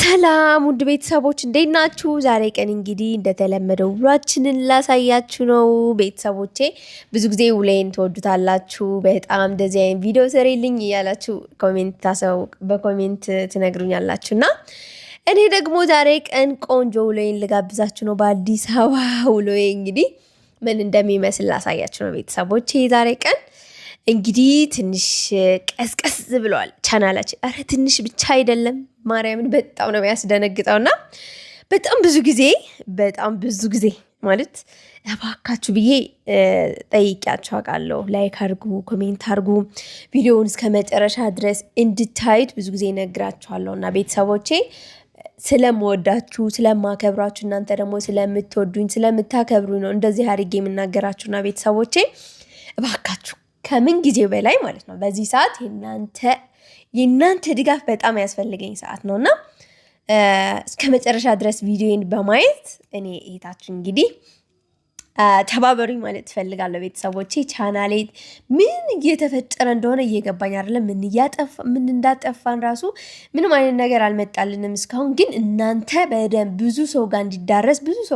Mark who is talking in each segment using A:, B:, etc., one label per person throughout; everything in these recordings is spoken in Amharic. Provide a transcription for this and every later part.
A: ሰላም ውድ ቤተሰቦች እንዴት ናችሁ? ዛሬ ቀን እንግዲህ እንደተለመደው ውሏችንን ላሳያችሁ ነው። ቤተሰቦቼ ብዙ ጊዜ ውሌን ትወዱታላችሁ። በጣም እንደዚህ አይነት ቪዲዮ ሰሪልኝ እያላችሁ በኮሜንት ትነግሩኛላችሁና እኔ ደግሞ ዛሬ ቀን ቆንጆ ውሎዬን ልጋብዛችሁ ነው። በአዲስ አበባ ውሎዬ እንግዲህ ምን እንደሚመስል ላሳያችሁ ነው ቤተሰቦቼ ዛሬ ቀን እንግዲህ ትንሽ ቀስቀስ ብለዋል ቻናላችን። አረ ትንሽ ብቻ አይደለም ማርያምን በጣም ነው የሚያስደነግጠውና በጣም ብዙ ጊዜ ማለት እባካችሁ ብዬ ጠይቂያችሁ አውቃለሁ። ላይክ አድርጉ፣ ኮሜንት አድርጉ፣ ቪዲዮውን እስከ መጨረሻ ድረስ እንድታዩት ብዙ ጊዜ እነግራችኋለሁና ቤተሰቦቼ ስለምወዳችሁ ስለማከብራችሁ እናንተ ደግሞ ስለምትወዱኝ ስለምታከብሩኝ ነው እንደዚህ አድርጌ የምናገራችሁና ቤተሰቦቼ እባካችሁ ከምን ጊዜው በላይ ማለት ነው በዚህ ሰዓት የእናንተ ድጋፍ በጣም ያስፈልገኝ ሰዓት ነውና እስከ መጨረሻ ድረስ ቪዲዮን በማየት እኔ እህታችሁ እንግዲህ ተባበሩኝ ማለት ፈልጋለሁ ቤተሰቦቼ። ቻናሌ ምን እየተፈጠረ እንደሆነ እየገባኝ አይደለም። ምን እንዳጠፋን ራሱ ምንም አይነት ነገር አልመጣልንም እስካሁን። ግን እናንተ በደንብ ብዙ ሰው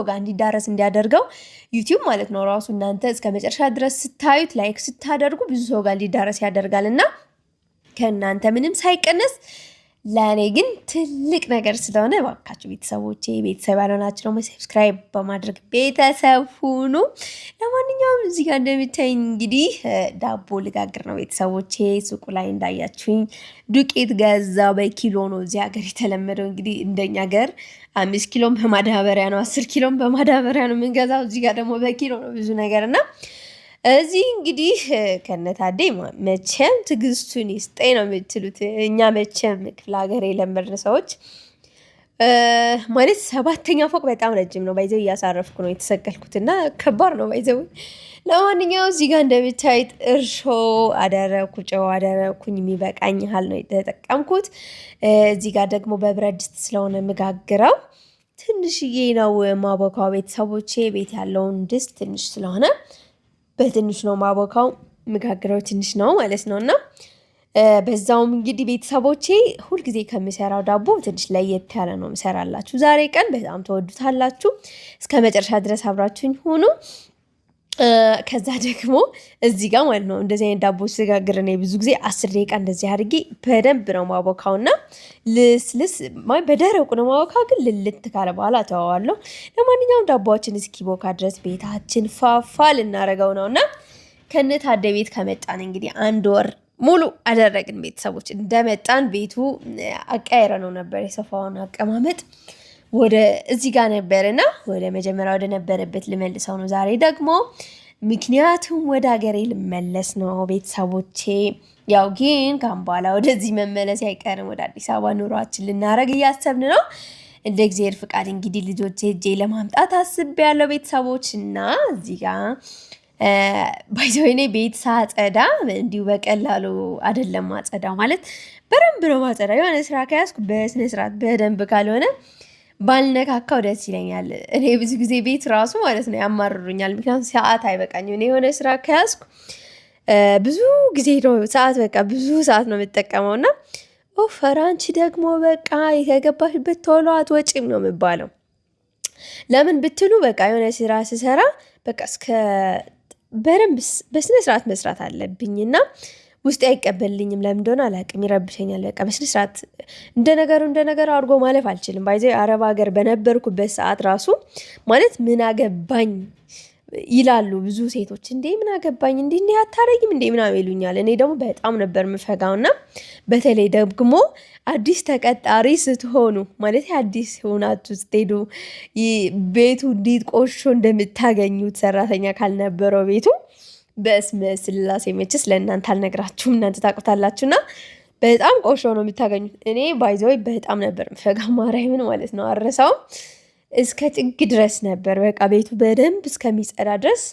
A: ጋር እንዲዳረስ እንዲያደርገው ዩቲዩብ ማለት ነው ራሱ እናንተ እስከ መጨረሻ ድረስ ስታዩት ላይክ ስታደርጉ ብዙ ሰው ጋር እንዲዳረስ ያደርጋልና ከእናንተ ምንም ሳይቀነስ ለእኔ ግን ትልቅ ነገር ስለሆነ እባካችሁ ቤተሰቦቼ ቤተሰብ ያልሆናችሁ ደግሞ ሰብስክራይብ በማድረግ ቤተሰብ ሁኑ። ለማንኛውም እዚህ ጋር እንደምታዩኝ እንግዲህ ዳቦ ልጋግር ነው ቤተሰቦቼ። ሱቁ ላይ እንዳያችሁኝ ዱቄት ገዛው። በኪሎ ነው እዚህ ሀገር የተለመደው። እንግዲህ እንደኛ ሀገር 5 ኪሎም በማዳበሪያ ነው፣ 10 ኪሎም በማዳበሪያ ነው የምንገዛው። እዚህ ጋር ደግሞ በኪሎ ነው ብዙ ነገር እና እዚህ እንግዲህ ከነታዴ መቼም ትግስቱን ይስጠኝ ነው የምትሉት። እኛ መቼም ክፍለ ሀገር የለመድን ሰዎች ማለት 7ኛ ፎቅ በጣም ረጅም ነው። ባይዘው እያሳረፍኩ ነው የተሰቀልኩትና ከባድ ነው ባይዘው። ለማንኛውም እዚህ ጋር እንደምታዩት እርሾ አደረኩ፣ ጨው አደረኩኝ፣ የሚበቃኝ ያህል ነው የተጠቀምኩት። እዚህ ጋር ደግሞ በብረት ድስት ስለሆነ የምጋግረው ትንሽዬ ነው ማቦካው ቤተሰቦቼ። ቤት ያለውን ድስት ትንሽ ስለሆነ በትንሽ ነው ማቦካው፣ ምጋግረው ትንሽ ነው ማለት ነው። እና በዛውም እንግዲህ ቤተሰቦቼ ሁልጊዜ ከምሰራው ዳቦ ትንሽ ለየት ያለ ነው ምሰራላችሁ ዛሬ ቀን። በጣም ተወዱታላችሁ። እስከ መጨረሻ ድረስ አብራችሁኝ ሁኑ። ከዛ ደግሞ እዚህ ጋር ማለት ነው እንደዚህ አይነት ዳቦ ስጋግር እኔ ብዙ ጊዜ 10 ደቂቃ እንደዚህ አድርጌ በደንብ ነው ማቦካውና ልስልስ በደረቁ ነው ማቦካው፣ ግን ልልት ካለ በኋላ ተዋዋለሁ። ለማንኛውም ዳቦአችን እስኪቦካ ድረስ ቤታችን ፋፋ ልናረገው ነውና ከነታደ ቤት ከመጣን እንግዲህ 1 ወር ሙሉ አደረግን ቤተሰቦች። እንደመጣን ቤቱ አቀያየረ ነው ነበር የሶፋውን አቀማመጥ ወደ እዚህ ጋር ነበርና ወደ መጀመሪያ ወደ ነበረበት ልመልሰው ነው ዛሬ ደግሞ። ምክንያቱም ወደ ሀገሬ ልመለስ ነው ቤተሰቦቼ። ያው ግን ካም በኋላ ወደዚህ መመለስ አይቀርም። ወደ አዲስ አበባ ኑሯችን ልናረግ እያሰብን ነው። እንደ እግዚአብሔር ፍቃድ እንግዲህ ልጆቼ ሄጄ ለማምጣት አስቤያለሁ ቤተሰቦች። እና እዚህ ጋር ባይዘወይኔ ቤት ሳጸዳ እንዲሁ በቀላሉ አይደለም ማጸዳው። ማለት በደንብ ነው ማጸዳው። የሆነ ስራ ከያዝኩ በስነ ስርዓት በደንብ ካልሆነ ባልነካካው ደስ ይለኛል። እኔ ብዙ ጊዜ ቤት ራሱ ማለት ነው ያማርሩኛል። ምክንያቱም ሰዓት አይበቃኝም። እኔ የሆነ ስራ ከያዝኩ ብዙ ጊዜ ነው ብዙ ሰዓት ነው የምጠቀመውና ፈራንቺ ደግሞ በቃ የተገባሽበት ቶሎ አትወጪም ነው የሚባለው። ለምን ብትሉ በቃ የሆነ ስራ ስሰራ በቃ በደንብ በስነ ስርዓት መስራት አለብኝና ውስጥ አይቀበልኝም። ለምን እንደሆነ አላውቅም፣ ይረብሸኛል። በቃ በስነ ስርዓት እንደ ነገሩ አድርጎ ማለፍ አልችልም። ባይዘው አረብ ሀገር በነበርኩበት ሰዓት ራሱ ማለት ምን አገባኝ ይላሉ ብዙ ሴቶች። እንዴ ምን አገባኝ እንዴ አታረጊም እንዴ ምናምን ይሉኛል። እኔ ደግሞ በጣም ነበር የምፈጋውና በተለይ ደግሞ አዲስ ተቀጣሪ ስትሆኑ ማለት አዲስ ሆናችሁ ስትሄዱ ቤቱ እንዴት ቆሾ እንደምታገኙት ሰራተኛ ካልነበረው ቤቱ በስመ ስላሴ መችስ ለእናንተ አልነግራችሁም፣ እናንተ ታውቁታላችሁና በጣም ቆሾ ነው የምታገኙት። እኔ ባይዘው በጣም ነበር ፈጋ ማርያምን ማለት ነው አረሳውም። እስከ ጥግ ድረስ ነበር በቃ ቤቱ በደንብ እስከሚጸዳ ድረስ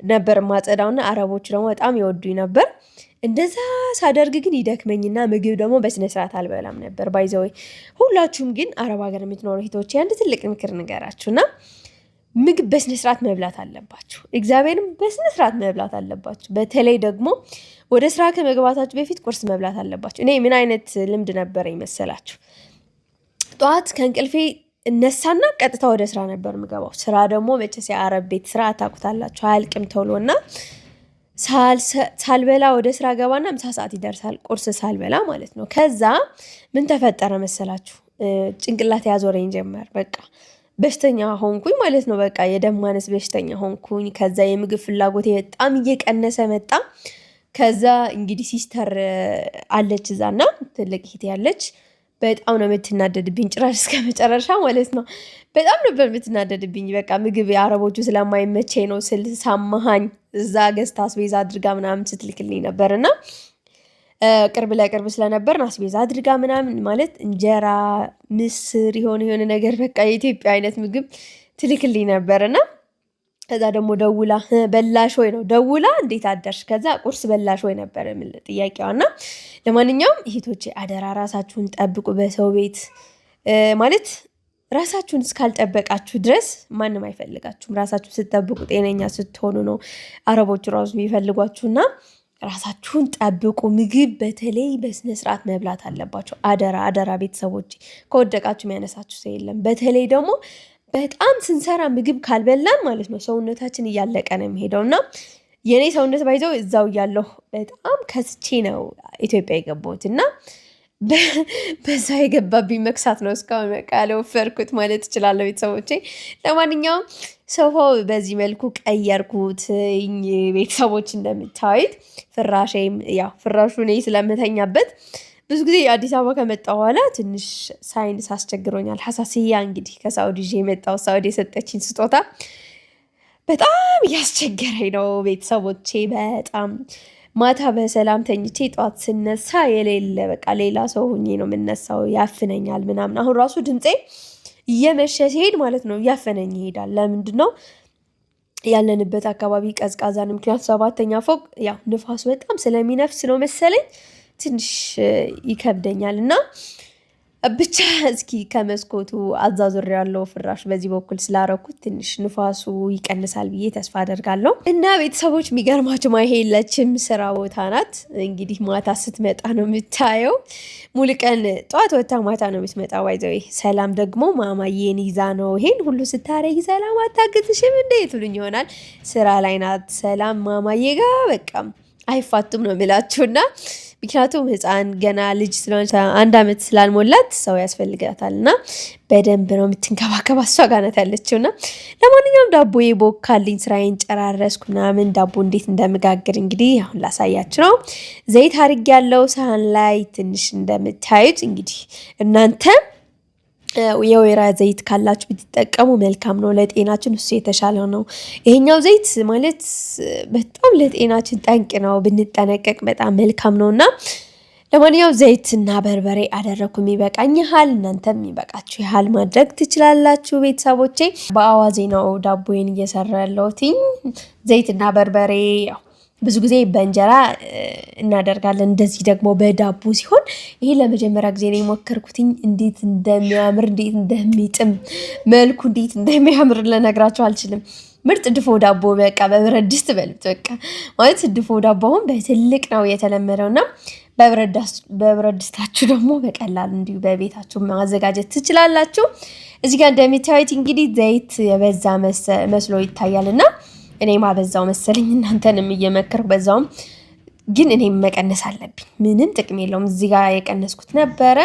A: ነበር ማጸዳውና አረቦች ደግሞ በጣም ይወዱኝ ነበር። እንደዛ ሳደርግ ግን ይደክመኝና ምግብ ደግሞ በስነ ስርዓት አልበላም ነበር ባይዘው። ሁላችሁም ግን አረብ ሀገር የምትኖሩ እህቶቼ አንድ ትልቅ ምክር ንገራችሁና ምግብ በስነ ስርዓት መብላት አለባችሁ። እግዚአብሔርም በስነ ስርዓት መብላት አለባችሁ። በተለይ ደግሞ ወደ ስራ ከመግባታችሁ በፊት ቁርስ መብላት አለባችሁ። እኔ ምን አይነት ልምድ ነበር ይመስላችሁ? ጠዋት ከእንቅልፌ እነሳና ቀጥታ ወደ ስራ ነበር የምገባው። ስራ ደግሞ መቼስ የአረብ ቤት ስራ ታውቁታላችሁ፣ አያልቅም ቶሎና ሳልበላ ወደ ስራ ገባና ምሳ ሰዓት ይደርሳል፣ ቁርስ ሳልበላ ማለት ነው። ከዛ ምን ተፈጠረ መሰላችሁ? ጭንቅላት ያዞረኝ ጀመር። በቃ በሽተኛ ሆንኩኝ ማለት ነው። በቃ የደም ማነስ በሽተኛ ሆንኩኝ። ከዛ የምግብ ፍላጎቴ በጣም እየቀነሰ መጣ። ከዛ እንግዲህ ሲስተር አለች እዛና ትልቅ እህቴ ያለች፣ በጣም ነው የምትናደድብኝ፣ ጭራሽ እስከ መጨረሻ ማለት ነው። በጣም ነበር የምትናደድብኝ። በቃ ምግብ የአረቦቹ ስለማይመቸኝ ነው ስል ሳማሃኝ እዛ ገዝታ አስቤዛ አድርጋ ምናምን ስትልክልኝ ነበርና ቅርብ ለቅርብ ስለነበር አስቤዛ አድርጋ ምናምን ማለት እንጀራ፣ ምስር የሆነ ነገር በቃ የኢትዮጵያ አይነት ምግብ ትልክልኝ ነበርና ከዛ ደግሞ ደውላ በላሽ ወይ ነው ደውላ እንዴት አደርሽ፣ ከዛ ቁርስ በላሽ ወይ ነበር ጥያቄዋና። ለማንኛውም እህቶቼ አደራ ራሳችሁን ጠብቁ። በሰው ቤት ማለት ራሳችሁን እስካልጠበቃችሁ ድረስ ማንም አይፈልጋችሁም። ራሳችሁን ስትጠብቁ ጤነኛ ስትሆኑ ነው አረቦቹ ራሱ የሚፈልጓችሁና ራሳችሁን ጠብቁ። ምግብ በተለይ በስነ ስርዓት መብላት አለባችሁ። አደራ አደራ ቤተሰቦች፣ ከወደቃችሁ የሚያነሳችሁ ሰው የለም። በተለይ ደግሞ በጣም ስንሰራ ምግብ ካልበላን ማለት ነው ሰውነታችን እያለቀ ነው የሚሄደው እና የኔ ሰውነት ባይዘው እዛው እያለሁ በጣም ከስቼ ነው ኢትዮጵያ የገባሁት እና በዛ የገባብኝ መክሳት ነው እስካሁን በቃ ያልወፈርኩት ማለት እችላለሁ ቤተሰቦቼ። ለማንኛውም ሶፋው በዚህ መልኩ ቀየርኩት ቤተሰቦች። እንደምታዩት ፍራሼም ያው ፍራሹ እኔ ስለምተኛበት ብዙ ጊዜ አዲስ አበባ ከመጣ በኋላ ትንሽ ሳይንስ አስቸግሮኛል። ሐሳሲያ እንግዲህ ከሳውዲ ይዤ የመጣው ሳውዲ የሰጠችኝ ስጦታ በጣም እያስቸገረኝ ነው ቤተሰቦቼ። በጣም ማታ በሰላም ተኝቼ ጠዋት ስነሳ የሌለ በቃ ሌላ ሰው ሆኜ ነው የምነሳው። ያፍነኛል ምናምን። አሁን ራሱ ድምፄ እየመሸ ሲሄድ ማለት ነው እያፈነኝ ይሄዳል። ለምንድን ነው? ያለንበት አካባቢ ቀዝቃዛ ነው። ምክንያቱ 7ኛ ፎቅ ያው ንፋሱ በጣም ስለሚነፍስ ነው መሰለኝ ትንሽ ይከብደኛል እና ብቻ እስኪ ከመስኮቱ አዛዙር ያለው ፍራሽ በዚህ በኩል ስላረኩት ትንሽ ንፋሱ ይቀንሳል ብዬ ተስፋ አደርጋለሁ። እና ቤተሰቦች የሚገርማችሁ ማሂ የለችም፣ ስራ ቦታ ናት። እንግዲህ ማታ ስትመጣ ነው የምታየው። ሙሉ ቀን ጠዋት ወታ ማታ ነው የምትመጣ። ባይዘው ሰላም ደግሞ ማማዬን ይዛ ነው ይሄን ሁሉ ስታረጊ ሰላም አታግዝሽም እንዴ ትሉኝ ይሆናል። ስራ ላይ ናት ሰላም ማማዬ ጋር በቃ አይፋቱም ነው የምላችሁና ምክንያቱም ህፃን ገና ልጅ ስለሆነች 1 ዓመት ስላልሞላት ሰው ያስፈልጋታል እና በደንብ ነው የምትንከባከባ እሷ ጋር ናት ያለችውና። ለማንኛውም ዳቦዬ ቦካልኝ፣ ስራዬን ጨራረስኩ ምናምን። ዳቦ እንዴት እንደምጋግር እንግዲህ አሁን ላሳያችሁ ነው። ዘይት አድርጌያለሁ ሳህን ላይ ትንሽ እንደምታዩት። እንግዲህ እናንተ የወይራ ዘይት ካላችሁ ብትጠቀሙ መልካም ነው ለጤናችን፣ እሱ የተሻለ ነው። ይሄኛው ዘይት ማለት በጣም ለጤናችን ጠንቅ ነው፣ ብንጠነቀቅ በጣም መልካም ነውና ለማንኛውም ዘይትና በርበሬ አደረኩ። የሚበቃኝ ያህል እናንተም የሚበቃችሁ ያህል ማድረግ ትችላላችሁ ቤተሰቦቼ። በአዋዜ ነው ዳቦዬን እየሰራ ያለሁት። ዘይትና በርበሬ ያው ብዙ ጊዜ በእንጀራ እናደርጋለን፣ እንደዚህ ደግሞ በዳቦ ሲሆን ይሄ ለመጀመሪያ ጊዜ ነው የሞከርኩትኝ። እንዴት እንደሚያምር እንዴት እንደሚጥም መልኩ እንዴት እንደሚያምር ልነግራችሁ አልችልም። ምርጥ ድፎ ዳቦ በቃ በብረት ድስት በሉት። በቃ ማለት ድፎ ዳቦ አሁን በትልቅ ነው የተለመደውና በብረት ድስታችሁ ደግሞ በቀላል እንዲሁ በቤታችሁ ማዘጋጀት ትችላላችሁ። እዚህ ጋር እንደምታዩት እንግዲህ ዘይት የበዛ መስሎ ይታያልና እኔም አበዛው መሰለኝ እናንተንም እየመከርኩ በዛውም፣ ግን እኔም መቀነስ አለብኝ። ምንም ጥቅም የለውም። እዚህ ጋር የቀነስኩት ነበረ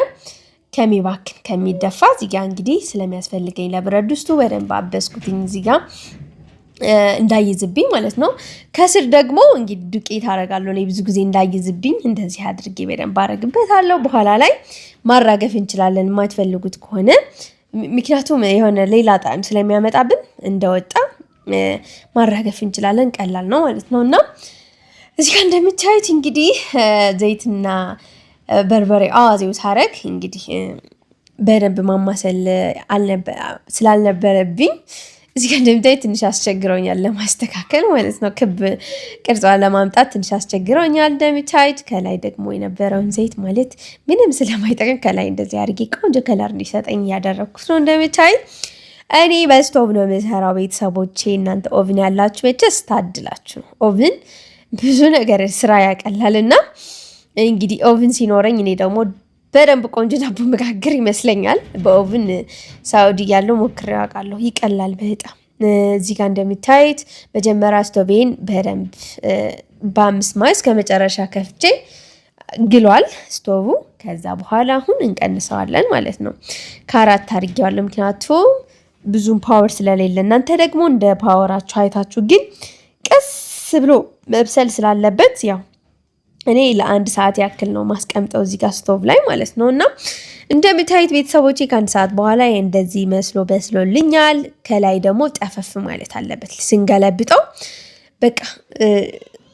A: ከሚባክን ከሚደፋ። እዚህ ጋር እንግዲህ ስለሚያስፈልገኝ ለብረት ድስቱ በደንብ አበስኩትኝ እዚህ ጋር እንዳይዝብኝ ማለት ነው። ከስር ደግሞ እንግዲህ ዱቄት አደርጋለሁ። እኔ ብዙ ጊዜ እንዳይዝብኝ እንደዚህ አድርጌ በደንብ አደርግበታለሁ። በኋላ ላይ ማራገፍ እንችላለን የማትፈልጉት ከሆነ፣ ምክንያቱም የሆነ ሌላ ጣዕም ስለሚያመጣብን እንደወጣ ማራገፍ እንችላለን። ቀላል ነው ማለት ነው። እና እዚህ ጋር እንደምታዩት እንግዲህ ዘይትና በርበሬ አዋዜው ሳረግ እንግዲህ በደንብ ማማሰል ስላልነበረብኝ እዚህ ጋር እንደምታዩት ትንሽ አስቸግረውኛል ለማስተካከል ማለት ነው። ክብ ቅርጿን ለማምጣት ትንሽ አስቸግረውኛል። እንደምታዩት ከላይ ደግሞ የነበረውን ዘይት ማለት ምንም ስለማይጠቅም ከላይ እንደዚህ አድርጌ ቆንጆ ከለር እንዲሰጠኝ እያደረኩት ነው። እንደምታዩት እኔ በስቶቭ ነው የምሰራው ቤተሰቦቼ። እናንተ ኦቭን ያላችሁ መቼስ ታድላችሁ። ኦቭን ብዙ ነገር ስራ ያቀላልና እንግዲህ ኦቭን ሲኖረኝ እኔ ደግሞ በደንብ ቆንጆ ዳቦ መጋገር ይመስለኛል። በኦቭን ሳውዲ ያለው ሞክሬ አውቃለሁ። ይቀላል በጣም። እዚህ ጋር እንደምታዩት መጀመሪያ ስቶቬን በደንብ በ5 ማስ ከመጨረሻ ከፍቼ ግሏል ስቶቡ። ከዛ በኋላ አሁን እንቀንሰዋለን ማለት ነው። ከ4 አድርጌዋለሁ ምክንያቱም ብዙም ፓወር ስለሌለ፣ እናንተ ደግሞ እንደ ፓወራችሁ አይታችሁ ግን ቀስ ብሎ መብሰል ስላለበት ያው እኔ ለ1 ሰዓት ያክል ነው ማስቀምጠው እዚህ ጋር ስቶቭ ላይ ማለት ነው። እና እንደምታዩት ቤተሰቦቼ ከ1 ሰዓት በኋላ እንደዚህ መስሎ በስሎልኛል። ከላይ ደግሞ ጠፈፍ ማለት አለበት ስንገለብጠው። በቃ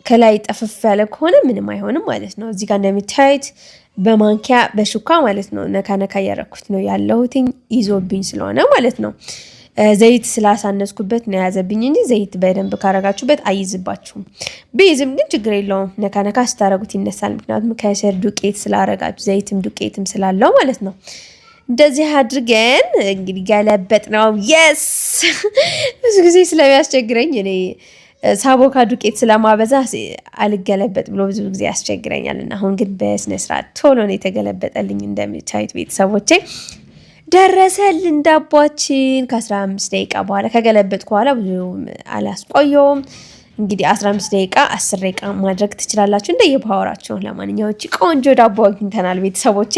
A: ከላይ ጠፈፍ ያለ ከሆነ ምንም አይሆንም ማለት ነው። እዚህ ጋር እንደምታዩት በማንኪያ በሹካ ማለት ነው ነካ ነካ እያረኩት ነው ያለሁት ይዞብኝ ስለሆነ ማለት ነው። ዘይት ስላሳነስኩበት ነው ያዘብኝ እንጂ ዘይት በደንብ ካረጋችሁበት አይዝባችሁም። ቢይዝም ግን ችግር የለውም፣ ነካ ነካ ስታረጉት ይነሳል። ምክንያቱም ከስር ዱቄት ስላረጋችሁ ዘይትም ዱቄትም ስላለው ማለት ነው። እንደዚህ አድርገን እንግዲህ ገለበጥ ነው። የስ ብዙ ጊዜ ስለሚያስቸግረኝ እኔ ሳቦካ ዱቄት ስለማበዛ አልገለበጥ ብሎ ብዙ ጊዜ ያስቸግረኛል። እና አሁን ግን በስነ ስርዓት ቶሎ ነው የተገለበጠልኝ። እንደምታዩት ቤተሰቦቼ ደረሰልን ዳቦአችን። ከ15 ደቂቃ በኋላ ከገለበጥኩ በኋላ ብዙ አላስቆየውም። እንግዲህ 15 ደቂቃ 10 ደቂቃ ማድረግ ትችላላችሁ እንደየፓወራችሁ። ለማንኛውም ቆንጆ ዳቦ አግኝተናል ቤተሰቦቼ።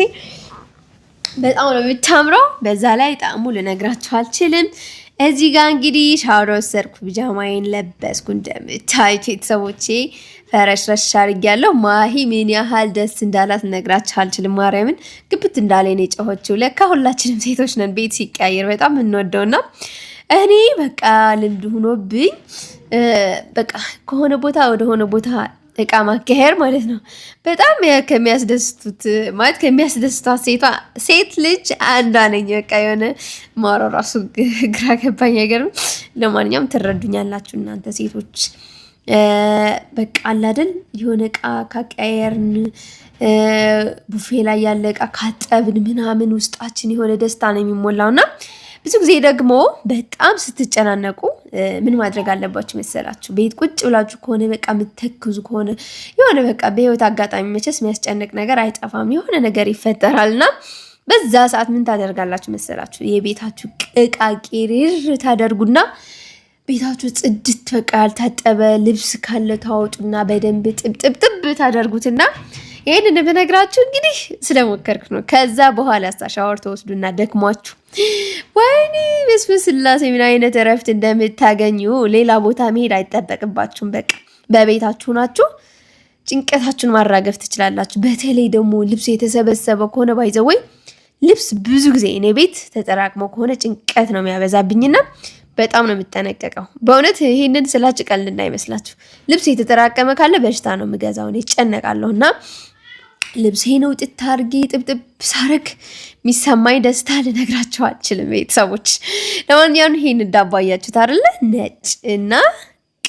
A: በጣም ነው የምታምረው። በዛ ላይ ጣዕሙ ልነግራችሁ አልችልም። እዚህ ጋር እንግዲህ ሻወር ወሰድኩ፣ ቢጃማዬን ለበስኩ። እንደምታዩት ቤተሰቦቼ ፈረሽረሽ አድርጊያለሁ። ማሂ ምን ያህል ደስ እንዳላት ነግራችሁ አልችልም። ማርያምን ግብት እንዳለ ነው የጮኸችው። ለካ ሁላችንም ሴቶች ነን ቤት ሲቀያየር በጣም እንወደውና እኔ በቃ ልምድ ሆኖብኝ በቃ ከሆነ ቦታ ወደ ሆነ ቦታ እቃ ማከሄር ማለት ነው። በጣም ከሚያስደስቱት ማለት ከሚያስደስቷት ሴት ልጅ አንዷ ነኝ። በቃ የሆነ ማውራው ራሱ ግራ ገባኝ ነገር። ለማንኛውም ትረዱኛላችሁ እናንተ ሴቶች። በቃ አላደል የሆነ እቃ ካቀየርን ቡፌ ላይ ያለ እቃ ካጠብን ምናምን ውስጣችን የሆነ ደስታ ነው የሚሞላውና ብዙ ጊዜ ደግሞ በጣም ስትጨናነቁ ምን ማድረግ አለባችሁ መሰላችሁ? ቤት ቁጭ ብላችሁ ከሆነ በቃ የምትተክዙ ከሆነ የሆነ በቃ በህይወት አጋጣሚ መቼስ የሚያስጨንቅ ነገር አይጠፋም፣ የሆነ ነገር ይፈጠራልና በዛ ሰዓት ምን ታደርጋላችሁ መሰላችሁ? የቤታችሁ እቃ ቂሪር ታደርጉና ቤታችሁ ጽድት በቃ ያልታጠበ ልብስ ካለ ታወጡና በደንብ ጥብጥብ ታደርጉትና ይሄንን በነግራችሁ እንግዲህ ስለሞከርኩ ነው። ከዛ በኋላ ሻወር ተወስዱና ደክሟችሁ ወይኔ በስላሴ ምን አይነት እረፍት እንደምታገኙ ሌላ ቦታ መሄድ አይጠበቅባችሁም። በቃ በቤታችሁ ናችሁ ጭንቀታችሁን ማራገፍ ትችላላችሁ። በተለይ ደግሞ ልብስ የተሰበሰበ ከሆነ ባይዘወይ ልብስ ብዙ ጊዜ እኔ ቤት ተጠራቅሞ ከሆነ ጭንቀት ነው የሚያበዛብኝና በጣም ነው የምጠነቀቀው። በእውነት ይሄንን ስላጭቀል እንዳይመስላችሁ። ልብስ የተጠራቀመ ካለ በሽታ ነው የምገዛው እኔ እጨነቃለሁና ልብሴን ውጥት አድርጌ ጥብጥብ ሳረግ የሚሰማኝ ደስታ ልነግራችሁ አልችልም ቤተሰቦች። ለማንኛውም ይሄን ዳቦ አያችሁት አይደለ? ነጭ እና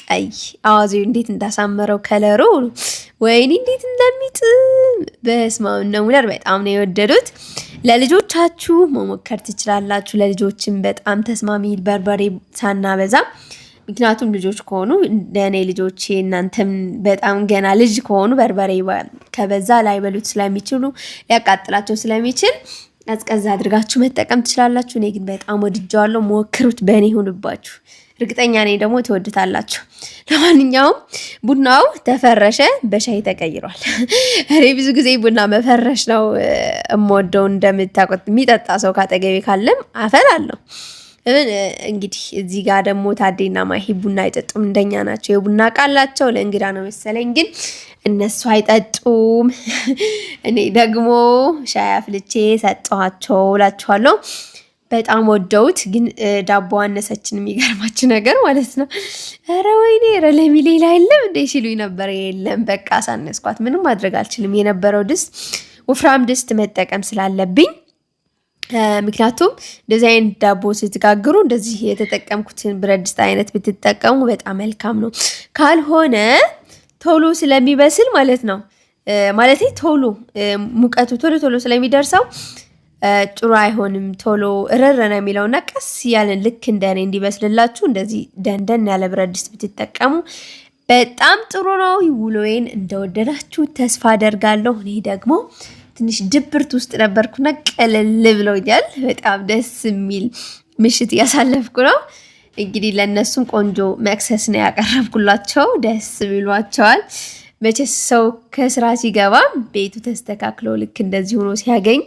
A: ቀይ አዋዜው እንዴት እንዳሳመረው ከለሩ ወይኔ እንዴት እንደሚጥም በስማው ነው ሙለር በጣም ነው የወደዱት። ለልጆቻችሁ መሞከር ትችላላችሁ። ለልጆችም በጣም ተስማሚ በርበሬ ሳናበዛ፣ ምክንያቱም ልጆች ከሆኑ ለእኔ ልጆቼ እናንተም በጣም ገና ልጅ ከሆኑ በርበሬ ከበዛ ላይበሉት ስለሚችሉ ሊያቃጥላቸው ስለሚችል ቀዝቀዝ አድርጋችሁ መጠቀም ትችላላችሁ። እኔ ግን በጣም ወድጃለሁ። ሞክሩት፣ በእኔ ይሁንባችሁ። እርግጠኛ ነኝ ደግሞ ትወዱታላችሁ። ለማንኛውም ቡናው ተፈረሸ፣ በሻይ ተቀይሯል። እኔ ብዙ ጊዜ ቡና መፈረሽ ነው እምወደው። እንደምታውቁት የሚጠጣ ሰው ካጠገቤ ካለም አፈላለሁ። እንግዲህ እዚህ ጋር ደግሞ ታዴና ማሂ ቡና አይጠጡም፣ እንደኛ ናቸው። የቡና ቃላቸው ለእንግዳ ነው መሰለኝ፣ ግን እነሱ አይጠጡም። እኔ ደግሞ ሻይ አፍልቼ ሰጠኋቸው እላችኋለሁ። በጣም ወደውት፣ ግን ዳቦ አነሰችን። የሚገርማችሁ ነገር ማለት ነው። ኧረ ወይኔ ኧረ ለሚ ሌላ የለም እንደ ሲሉኝ ነበር። የለም በቃ ሳነስኳት፣ ምንም ማድረግ አልችልም። የነበረው ድስት ወፍራም ድስት መጠቀም ስላለብኝ፣ ምክንያቱም እንደዚህ አይነት ዳቦ ስትጋግሩ እንደዚህ የተጠቀምኩትን ብረት ድስት አይነት ብትጠቀሙ በጣም መልካም ነው። ካልሆነ ቶሎ ስለሚበስል ማለት ነው፣ ማለቴ ቶሎ ሙቀቱ ቶሎ ስለሚደርሰው ጥሩ አይሆንም። ቶሎ እረረና የሚለውና ቀስ ያለን ልክ እንደኔ እንዲበስልላችሁ እንደዚህ ደንደን ያለ ብረት ድስት ብትጠቀሙ በጣም ጥሩ ነው። ውሎዬን እንደወደዳችሁ ተስፋ አደርጋለሁ። እኔ ደግሞ ትንሽ ድብርት ውስጥ ነበርኩና ቀለል ብሎኛል። በጣም ደስ የሚል ምሽት እያሳለፍኩ ነው። እንግዲህ ለእነሱም ቆንጆ መክሰስ ነው ያቀረብኩላቸው። ደስ ብሏቸዋል። መቼስ ሰው ከስራ ሲገባ ቤቱ ተስተካክሎ ልክ እንደዚህ ሆኖ ሲያገኝ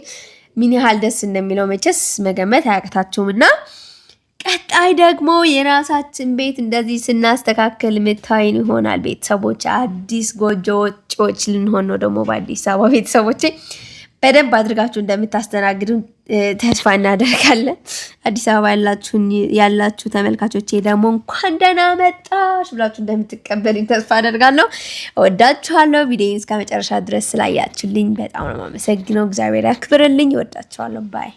A: ምን ያህል ደስ እንደሚለው መቼስ መገመት አያቅታችሁም። እና ቀጣይ ደግሞ የራሳችን ቤት እንደዚህ ስናስተካከል ምታይን ይሆናል። ቤተሰቦች አዲስ ጎጆ ወጪዎች ልንሆን ነው ደግሞ በአዲስ አበባ። ቤተሰቦቼ በደንብ አድርጋችሁ እንደምታስተናግዱ ተስፋ እናደርጋለን። አዲስ አበባ ያላችሁ ተመልካቾቼ ደግሞ እንኳን ደህና መጣሽ ብላችሁ እንደምትቀበሉኝ ተስፋ አደርጋለሁ። እወዳችኋለሁ። ቪዲዮን እስከ መጨረሻ ድረስ ስላያችሁልኝ በጣም ነው የማመሰግነው። እግዚአብሔር ያክብርልኝ። እወዳችኋለሁ። ባይ